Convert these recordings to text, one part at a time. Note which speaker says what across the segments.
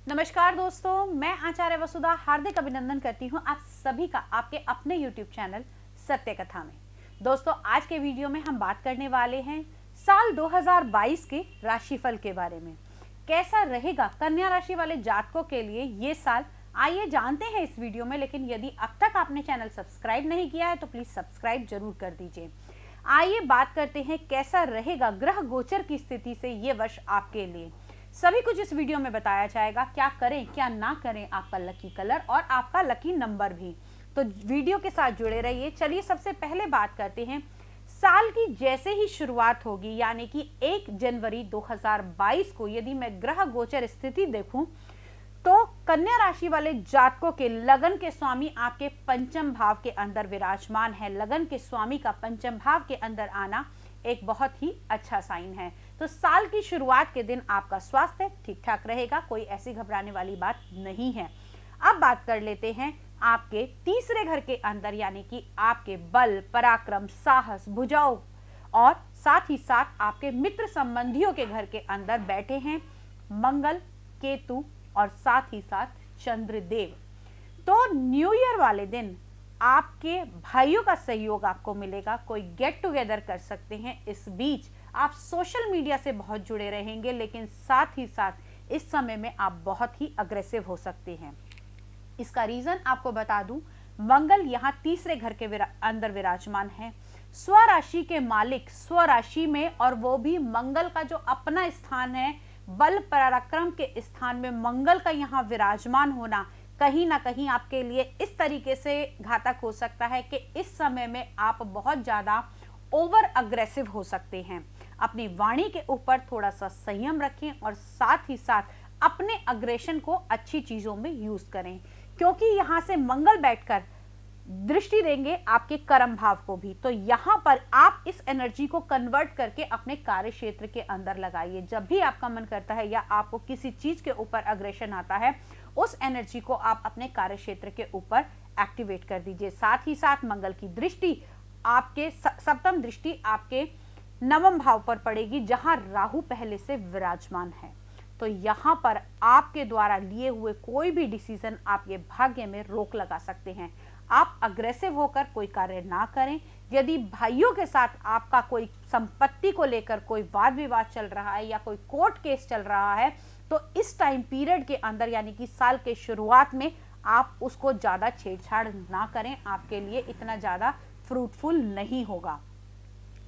Speaker 1: नमस्कार दोस्तों, मैं आचार्य वसुधा हार्दिक अभिनंदन करती हूं आप सभी का आपके अपने YouTube चैनल सत्य कथा में। दोस्तों, आज के वीडियो में हम बात करने वाले हैं साल 2022 के राशिफल के बारे में। कैसा रहेगा कन्या राशि वाले जातकों के लिए ये साल, आइए जानते हैं इस वीडियो में। लेकिन यदि अब तक आपने चैनल सब्सक्राइब नहीं किया है तो प्लीज सब्सक्राइब जरूर कर दीजिए। आइए बात करते हैं कैसा रहेगा ग्रह गोचर की स्थिति से ये वर्ष आपके लिए। सभी कुछ इस वीडियो में बताया जाएगा, क्या करें क्या ना करें, आपका लकी कलर और आपका लकी नंबर भी। तो वीडियो के साथ जुड़े रहिए। चलिए सबसे पहले बात करते हैं साल की जैसे ही शुरुआत होगी, यानी कि 1 जनवरी 2022 को यदि मैं ग्रह गोचर स्थिति देखूं तो कन्या राशि वाले जातकों के लगन के स्वामी आपके पंचम भाव के अंदर विराजमान है। लगन के स्वामी का पंचम भाव के अंदर आना एक बहुत ही अच्छा साइन है। तो साल की शुरुआत के दिन आपका स्वास्थ्य ठीक ठाक रहेगा, कोई ऐसी घबराने वाली बात नहीं है। अब बात कर लेते हैं आपके तीसरे घर के अंदर, यानी कि आपके बल, पराक्रम, साहस, भुजाओं और साथ ही साथ आपके मित्र संबंधियों के घर के अंदर बैठे हैं मंगल, केतु और साथ ही साथ चंद्रदेव। तो न्यू ईयर वाले दिन आपके भाइयों का सहयोग आपको मिलेगा, कोई गेट टुगेदर कर सकते हैं। इस बीच आप सोशल मीडिया से बहुत जुड़े रहेंगे, लेकिन साथ ही साथ इस समय में आप बहुत ही अग्रेसिव हो सकते हैं। इसका रीजन आपको बता दूं, मंगल यहाँ तीसरे घर के अंदर विराजमान है, स्वराशि के मालिक स्वराशि में, और वो भी मंगल का जो अपना स्थान है, बल पराक्रम के स्थान में मंगल का यहाँ विराजमान होना कहीं ना कहीं आपके लिए इस तरीके से घातक हो सकता है कि इस समय में आप बहुत ज्यादा ओवर अग्रेसिव हो सकते हैं। अपनी वाणी के ऊपर थोड़ा सा संयम रखें और साथ ही साथ अपने अग्रेशन को अच्छी चीजों में यूज करें, क्योंकि यहां से मंगल बैठकर दृष्टि देंगे आपके कर्म भाव को भी। तो यहां पर आप इस एनर्जी को कन्वर्ट करके अपने कार्य क्षेत्र के अंदर लगाइए। जब भी आपका मन करता है या आपको किसी चीज के ऊपर अग्रेशन आता है, उस एनर्जी को आप अपने कार्य क्षेत्र के ऊपर एक्टिवेट कर दीजिए। साथ ही साथ मंगल की दृष्टि आपके सप्तम दृष्टि आपके नवम भाव पर पड़ेगी, जहां राहु पहले से विराजमान है। तो यहां पर आपके द्वारा लिए हुए कोई भी डिसीजन आपके भाग्य में रोक लगा सकते हैं। आप अग्रेसिव होकर कोई कार्य ना करें। यदि भाइयों के साथ आपका कोई संपत्ति को लेकर कोई वाद विवाद चल रहा है या कोई कोर्ट केस चल रहा है, तो इस टाइम पीरियड के अंदर, यानी कि साल के शुरुआत में, आप उसको ज्यादा छेड़छाड़ ना करें, आपके लिए इतना ज्यादा फ्रूटफुल नहीं होगा।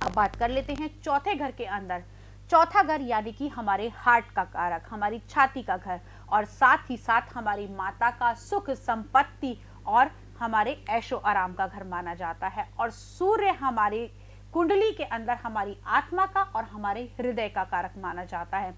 Speaker 1: अब बात कर लेते हैं चौथे घर के अंदर। चौथा घर यानी कि हमारे हार्ट का कारक, हमारी छाती का घर, और साथ ही साथ हमारी माता का सुख संपत्ति और हमारे ऐशो आराम का घर माना जाता है। और सूर्य हमारी कुंडली के अंदर हमारी आत्मा का और हमारे हृदय का कारक माना जाता है।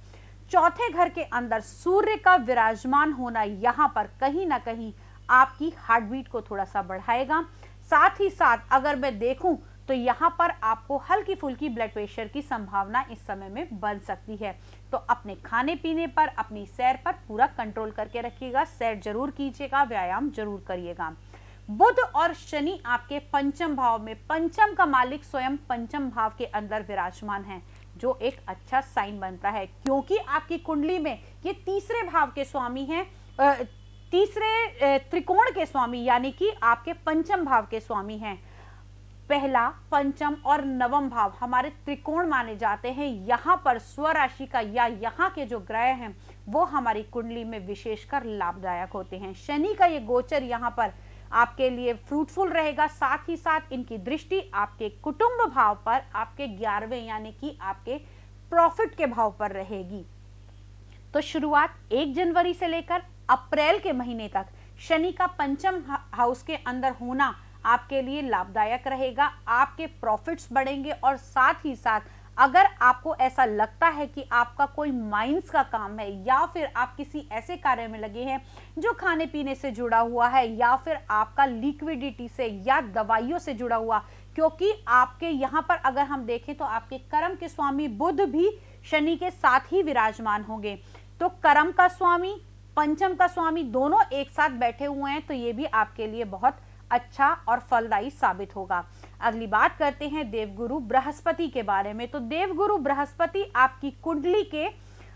Speaker 1: चौथे घर के अंदर सूर्य का विराजमान होना यहाँ पर कहीं ना कहीं आपकी हार्ट बीट को थोड़ा सा बढ़ाएगा। साथ ही साथ अगर मैं देखूं तो यहाँ पर आपको हल्की फुल्की ब्लड प्रेशर की संभावना इस समय में बन सकती है। तो अपने खाने पीने पर, अपनी सैर पर पूरा कंट्रोल करके रखिएगा। सैर जरूर कीजिएगा, व्यायाम जरूर करिएगा। बुध और शनि आपके पंचम भाव में, पंचम का मालिक स्वयं पंचम भाव के अंदर विराजमान है, जो एक अच्छा साइन बनता है, क्योंकि आपकी कुंडली में ये तीसरे भाव के स्वामी हैं, तीसरे त्रिकोण के स्वामी, यानी कि आपके पंचम भाव के स्वामी हैं। पहला, पंचम और नवम भाव हमारे त्रिकोण माने जाते हैं। यहाँ पर स्वराशि का या यहाँ के जो ग्रह हैं वो हमारी कुंडली में विशेषकर लाभदायक होते हैं। शनि का ये गोचर यहाँ पर आपके लिए फ्रूटफुल रहेगा। साथ ही साथ इनकी दृष्टि आपके कुटुंब भाव पर, आपके 11वें यानी कि आपके प्रॉफिट के भाव पर रहेगी। तो शुरुआत 1 जनवरी से लेकर अप्रैल के महीने तक शनि का पंचम हाउस के अंदर होना आपके लिए लाभदायक रहेगा। आपके प्रॉफिट्स बढ़ेंगे और साथ ही साथ अगर आपको ऐसा लगता है कि आपका कोई माइंस का काम है या फिर आप किसी ऐसे कार्य में लगे हैं जो खाने पीने से जुड़ा हुआ है या फिर आपका लिक्विडिटी से या दवाइयों से जुड़ा हुआ, क्योंकि आपके यहाँ पर अगर हम देखें तो आपके कर्म के स्वामी बुध भी शनि के साथ ही विराजमान होंगे। तो कर्म का स्वामी, पंचम का स्वामी दोनों एक साथ बैठे हुए हैं, तो ये भी आपके लिए बहुत अच्छा और फलदायी साबित होगा। अगली बात करते हैं देवगुरु बृहस्पति के बारे में। तो देवगुरु बृहस्पति आपकी कुंडली के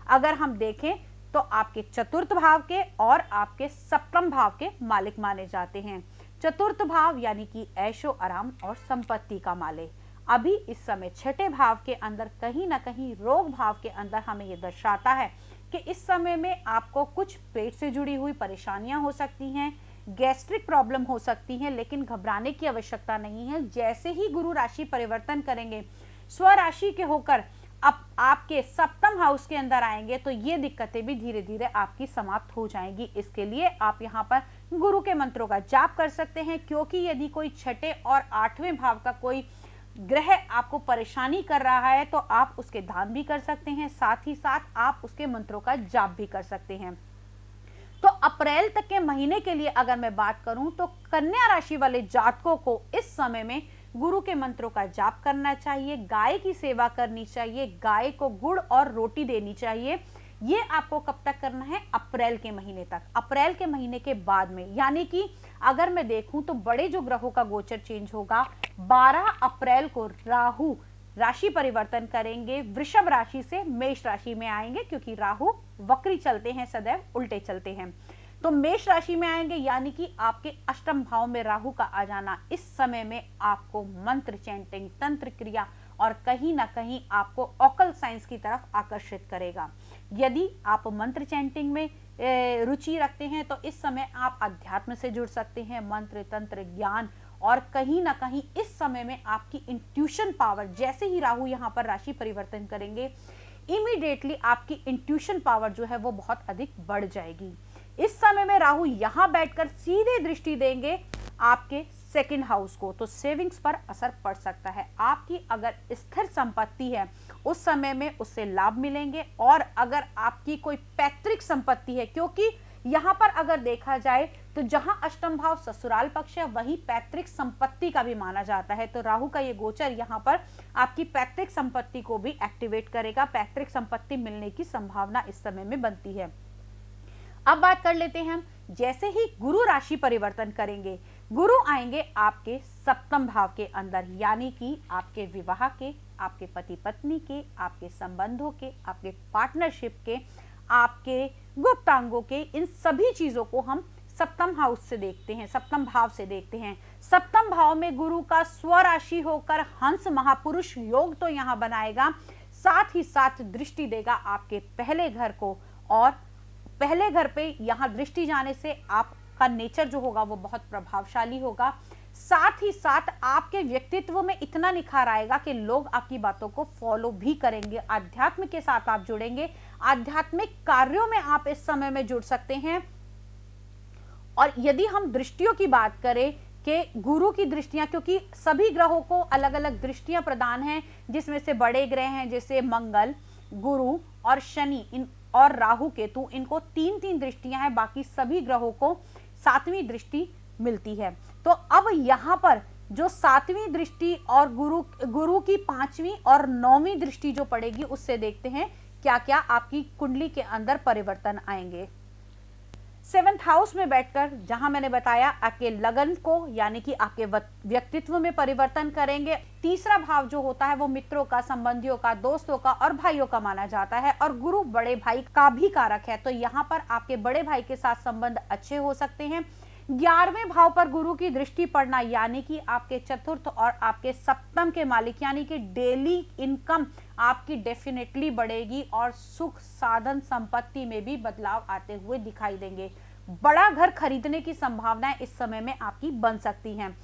Speaker 1: अगर हम देखें तो आपके चतुर्थ भाव के और आपके सप्तम भाव के मालिक माने जाते हैं। चतुर्थ भाव यानी कि ऐशो आराम और संपत्ति का मालिक। अभी इस समय छठे भाव के अंदर कहीं ना कहीं रोग भाव के अंदर हमें यह दर्शाता है कि इस समय में आपको कुछ पेट से जुड़ी हुई परेशानियां हो सकती हैं, गैस्ट्रिक प्रॉब्लम हो सकती है, लेकिन घबराने की आवश्यकता नहीं है। जैसे ही गुरु राशि परिवर्तन करेंगे, स्वराशि के होकर अब आपके सप्तम हाउस के अंदर आएंगे, तो ये दिक्कतें भी धीरे धीरे आपकी समाप्त हो जाएंगी। इसके लिए आप यहाँ पर गुरु के मंत्रों का जाप कर सकते हैं, क्योंकि यदि कोई छठे और आठवें भाव का कोई ग्रह आपको परेशानी कर रहा है तो आप उसके ध्यान भी कर सकते हैं, साथ ही साथ आप उसके मंत्रों का जाप भी कर सकते हैं। तो अप्रैल तक के महीने के लिए अगर मैं बात करूं तो कन्या राशि वाले जातकों को इस समय में गुरु के मंत्रों का जाप करना चाहिए, गाय की सेवा करनी चाहिए, गाय को गुड़ और रोटी देनी चाहिए। ये आपको कब तक करना है? अप्रैल के महीने तक। अप्रैल के महीने के बाद में, यानी कि अगर मैं देखूं तो बड़े जो ग्रहों का गोचर चेंज होगा, 12 अप्रैल को राहु राशि परिवर्तन करेंगे, वृषभ राशि से मेष राशि में आएंगे, क्योंकि राहु वक्री चलते हैं, सदैव उल्टे चलते हैं। तो मेष राशि में आएंगे, यानी कि आपके अष्टम भाव में राहु का आ जाना इस समय में आपको मंत्र चैंटिंग, तंत्र क्रिया और कहीं ना कहीं आपको ऑकल साइंस की तरफ आकर्षित करेगा। यदि आप मंत्र चैंटिंग में रुचि रखते हैं तो इस समय आप अध्यात्म से जुड़ सकते हैं, मंत्र तंत्र ज्ञान, और कहीं ना कहीं इस समय में आपकी इंट्यूशन पावर, जैसे ही राहु यहाँ पर राशि परिवर्तन करेंगे, इमीडिएटली आपकी इंट्यूशन पावर जो है वो बहुत अधिक बढ़ जाएगी। इस समय में राहु यहाँ बैठकर सीधे दृष्टि देंगे आपके सेकंड हाउस को, तो सेविंग्स पर असर पड़ सकता है। आपकी अगर स्थिर संपत्ति है उस समय में उससे लाभ मिलेंगे, और अगर आपकी कोई पैतृक संपत्ति है, क्योंकि यहाँ पर अगर देखा जाए तो जहां अष्टम भाव ससुराल पक्ष है वहीं पैतृक संपत्ति का भी माना जाता है। तो राहु का ये गोचर यहाँ पर आपकी पैतृक संपत्ति को भी एक्टिवेट करेगा, पैतृक संपत्ति मिलने की संभावना इस समय में बनती है। अब बात कर लेते हैं हम, जैसे ही गुरु राशि परिवर्तन करेंगे, गुरु आएंगे आपके सप्तम भाव के अंदर, यानी कि आपके विवाह के, आपके पति पत्नी के, आपके संबंधों के, आपके पार्टनरशिप के, आपके गुप्तांगों के, इन सभी चीजों को हम सप्तम हाउस से देखते हैं, सप्तम भाव से देखते हैं। सप्तम भाव में गुरु का स्वराशि होकर हंस महापुरुष योग तो यहाँ बनाएगा, साथ ही साथ दृष्टि देगा आपके पहले घर को, और पहले घर पे यहाँ दृष्टि जाने से आपका नेचर जो होगा वो बहुत प्रभावशाली होगा। साथ ही साथ आपके व्यक्तित्व में इतना निखार आएगा कि लोग आपकी बातों को फॉलो भी करेंगे। आध्यात्म के साथ आप जुड़ेंगे, आध्यात्मिक कार्यों में आप इस समय में जुड़ सकते हैं। और यदि हम दृष्टियों की बात करें कि गुरु की दृष्टियां, क्योंकि सभी ग्रहों को अलग अलग दृष्टियां प्रदान हैं, जिसमें से बड़े ग्रह हैं जैसे मंगल, गुरु और शनि, इन और राहु केतु, इनको 3-3 दृष्टियां हैं, बाकी सभी ग्रहों को 7वीं दृष्टि मिलती है। तो अब यहाँ पर जो 7वीं दृष्टि और गुरु की 5वीं और 9वीं दृष्टि जो पड़ेगी, उससे देखते हैं क्या क्या आपकी कुंडली के अंदर परिवर्तन आएंगे। 7th हाउस में बैठकर, जहां मैंने बताया आपके लगन को यानी कि आपके व्यक्तित्व में परिवर्तन करेंगे। तीसरा भाव जो होता है वो मित्रों का, संबंधियों का, दोस्तों का और भाइयों का माना जाता है, और गुरु बड़े भाई का भी कारक है, तो यहाँ पर आपके बड़े भाई के साथ संबंध अच्छे हो सकते हैं। 11वें भाव पर गुरु की दृष्टि पड़ना, यानी कि आपके चतुर्थ और आपके सप्तम के मालिक, यानी कि डेली इनकम आपकी डेफिनेटली बढ़ेगी, और सुख साधन संपत्ति में भी बदलाव आते हुए दिखाई देंगे। बड़ा घर खरीदने की संभावनाएं इस समय में आपकी बन सकती हैं।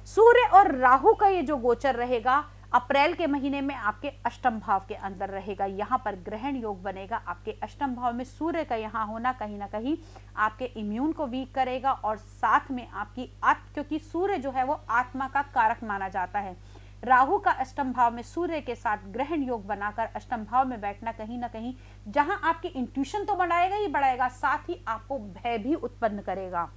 Speaker 1: सूर्य और राहु का ये जो गोचर रहेगा अप्रैल के महीने में आपके अष्टम भाव के अंदर रहेगा। यहाँ पर ग्रहण योग बनेगा। आपके अष्टम भाव में सूर्य का यहाँ होना कहीं ना कहीं आपके इम्यून को वीक करेगा, और साथ में आपकी क्योंकि सूर्य जो है वो आत्मा का कारक माना जाता है। राहु का अष्टम भाव में सूर्य के साथ ग्रहण योग बनाकर अष्टम भाव में बैठना कहीं ना कहीं जहां आपकी इंट्यूशन तो बढ़ाएगा ही बढ़ाएगा, साथ ही आपको भय भी उत्पन्न करेगा।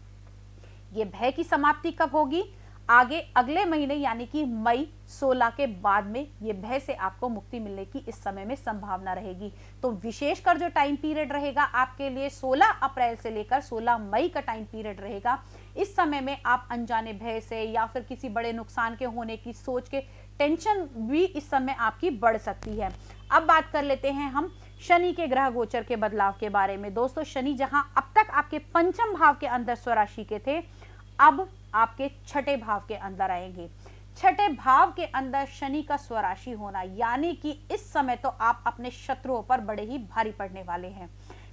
Speaker 1: ये भय की समाप्ति कब होगी? आगे अगले महीने यानी कि मई 16 के बाद में ये भय से आपको मुक्ति मिलने की इस समय में संभावना रहेगी। तो विशेषकर जो टाइम पीरियड रहेगा आपके लिए 16 अप्रैल से लेकर 16 मई का टाइम पीरियड रहेगा। इस समय में आप अनजाने भय से या फिर किसी बड़े नुकसान के होने की सोच के टेंशन भी इस समय आपकी बढ़ सकती है। अब बात कर लेते हैं हम शनि के ग्रह गोचर के बदलाव के बारे में। दोस्तों, शनि जहां अब तक आपके पंचम भाव के अंदर स्वराशि के थे, अब आपके छठे भाव के अंदर आएंगे। छठे भाव के अंदर शनि का स्वराशि होना यानी कि इस समय तो आप अपने शत्रुओं पर बड़े ही भारी पड़ने वाले हैं।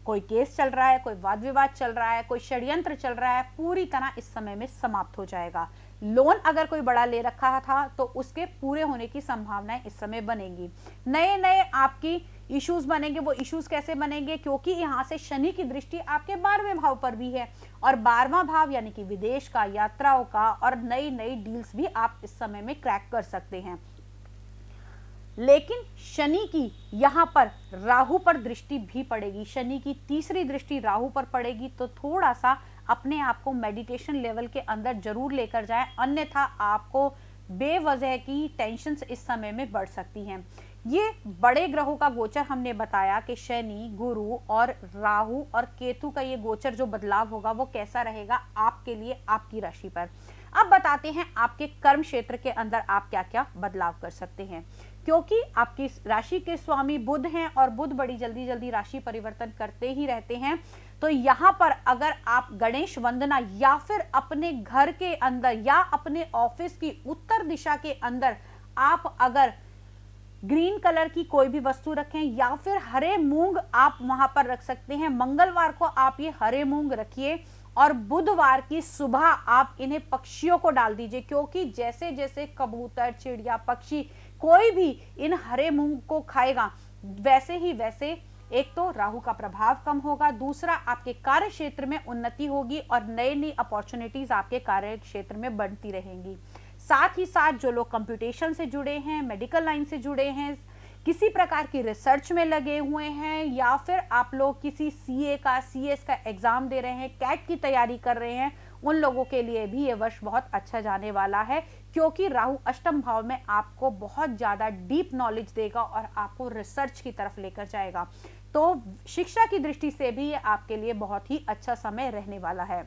Speaker 1: कोई केस चल रहा है, कोई वाद विवाद चल रहा है, कोई षड्यंत्र चल रहा है, पूरी तरह इस समय में समाप्त हो जाएगा। लोन अगर कोई बड़ा ले रखा था तो उसके पूरे होने की संभावनाएं इस समय बनेंगी। नए नए आपकी इश्यूज बनेंगे। वो इश्यूज कैसे बनेंगे? क्योंकि यहाँ से शनि की दृष्टि आपके 12वें भाव पर भी है, और 12वां भाव यानी कि विदेश का, यात्राओं का और नई नई डील्स भी आप इस समय में क्रैक कर सकते हैं। लेकिन शनि की यहाँ पर राहु पर दृष्टि भी पड़ेगी। शनि की तीसरी दृष्टि राहु पर पड़ेगी, तो थोड़ा सा अपने आप को मेडिटेशन लेवल के अंदर जरूर लेकर जाएं, अन्यथा आपको बेवजह की टेंशन इस समय में बढ़ सकती हैं। ये बड़े ग्रहों का गोचर हमने बताया कि शनि, गुरु और राहु और केतु का ये गोचर जो बदलाव होगा वो कैसा रहेगा आपके लिए, आपकी राशि पर। अब बताते हैं आपके कर्म क्षेत्र के अंदर आप क्या क्या बदलाव कर सकते हैं। क्योंकि आपकी राशि के स्वामी बुध हैं और बुध बड़ी जल्दी जल्दी राशि परिवर्तन करते ही रहते हैं, तो यहाँ पर अगर आप गणेश वंदना या फिर अपने घर के अंदर या अपने ऑफिस की उत्तर दिशा के अंदर आप अगर ग्रीन कलर की कोई भी वस्तु रखें या फिर हरे मूंग आप वहां पर रख सकते हैं। मंगलवार को आप ये हरे मूंग रखिए और बुधवार की सुबह आप इन्हें पक्षियों को डाल दीजिए, क्योंकि जैसे जैसे कबूतर, चिड़िया, पक्षी कोई भी इन हरे मूंग को खाएगा, वैसे ही वैसे एक तो राहु का प्रभाव कम होगा, दूसरा आपके कार्य क्षेत्र में उन्नति होगी और नई नई अपॉर्चुनिटीज आपके कार्य क्षेत्र में बनती रहेंगी। साथ ही साथ जो लोग कंप्यूटेशन से जुड़े हैं, मेडिकल लाइन से जुड़े हैं, किसी प्रकार की रिसर्च में लगे हुए हैं, या फिर आप लोग किसी सीए का, सीएस का एग्जाम दे रहे हैं, कैट की तैयारी कर रहे हैं, उन लोगों के लिए भी ये वर्ष बहुत अच्छा जाने वाला है, क्योंकि राहु अष्टम भाव में आपको बहुत ज्यादा डीप नॉलेज देगा और आपको रिसर्च की तरफ लेकर जाएगा। तो शिक्षा की दृष्टि से भी ये आपके लिए बहुत ही अच्छा समय रहने वाला है।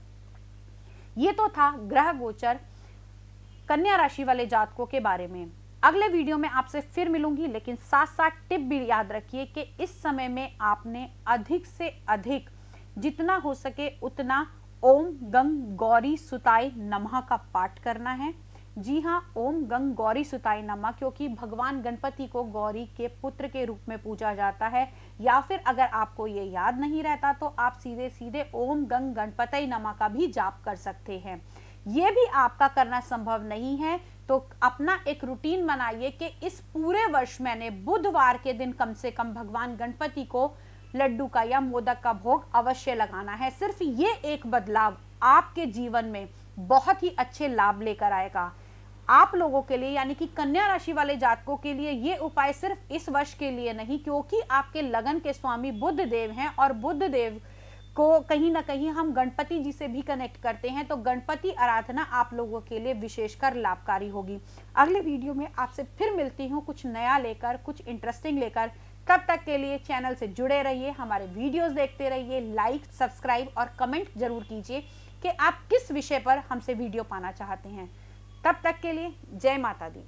Speaker 1: ये तो था ग्रह गोचर कन्या राशि वाले जातकों के बारे में। अगले वीडियो में आपसे फिर मिलूंगी, लेकिन साथ साथ टिप भी याद रखिए कि इस समय में आपने अधिक से अधिक जितना हो सके उतना ओम गंग गौरी सुताय नमः का पाठ करना है। जी हाँ, ओम गंग गौरी सुताय नमः, क्योंकि भगवान गणपति को गौरी के पुत्र के रूप में पूजा जाता है। या फिर अगर आपको ये याद नहीं रहता तो आप सीधे सीधे ओम गंग गणपतये नमः का भी जाप कर सकते हैं। ये भी आपका करना संभव नहीं है तो अपना एक रूटीन बनाइए कि इस पूरे वर्ष मैंने बुधवार के दिन कम से कम भगवान गणपति को लड्डू का या मोदक का भोग अवश्य लगाना है। सिर्फ ये एक बदलाव आपके जीवन में बहुत ही अच्छे लाभ लेकर आएगा। आप लोगों के लिए यानी कि कन्या राशि वाले जातकों के लिए ये उपाय सिर्फ इस वर्ष के लिए नहीं, क्योंकि आपके लगन के स्वामी बुध देव हैं और बुध देव को कहीं ना कहीं हम गणपति जी से भी कनेक्ट करते हैं, तो गणपति आराधना आप लोगों के लिए विशेषकर लाभकारी होगी। अगले वीडियो में आपसे फिर मिलती हूँ कुछ नया लेकर, कुछ इंटरेस्टिंग लेकर। तब तक के लिए चैनल से जुड़े रहिए, हमारे वीडियोस देखते रहिए, लाइक, सब्सक्राइब और कमेंट जरूर कीजिए कि आप किस विषय पर हमसे वीडियो पाना चाहते हैं। तब तक के लिए जय माता दी।